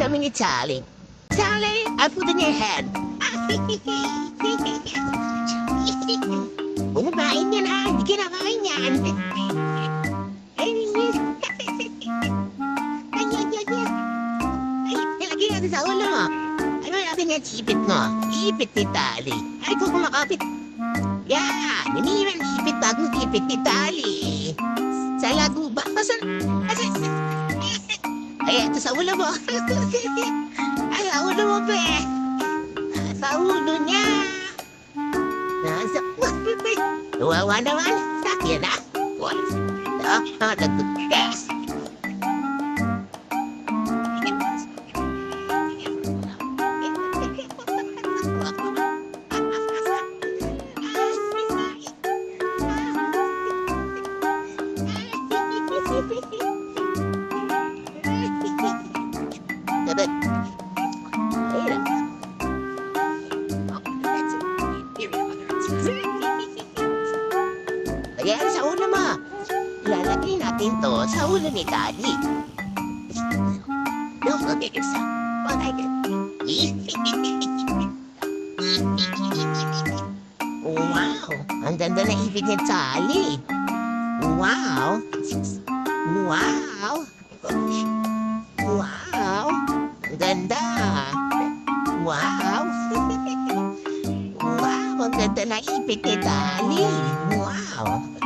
kami ni Charlie. Charlie, I put in your head. Kumain yan ha, hindi kinakain yan. Ay, ilagay natin sa ulo mo. Ano natin yan, ipit mo? Ipit ni Tali. Ay, kung kumakapit. Yan, niniwan ipit bagong ipit ni Tali. Sa lago ba? Ay, ito sa ulo mo. Ay, sa ulo mo, pe. Sa ulo niya. Nasa... Luwawa naman. Sakyan na. Yes. Ayan, sa ulo mo. Ilalagay natin to sa ulo ni Daddy. Don't forget yourself. What I get. Wow, ang ganda na ibig ni Tali. Wow. Wow. Wow. Ang ganda. Wow. Wow, ang ganda na ibig ni Tali. Wow.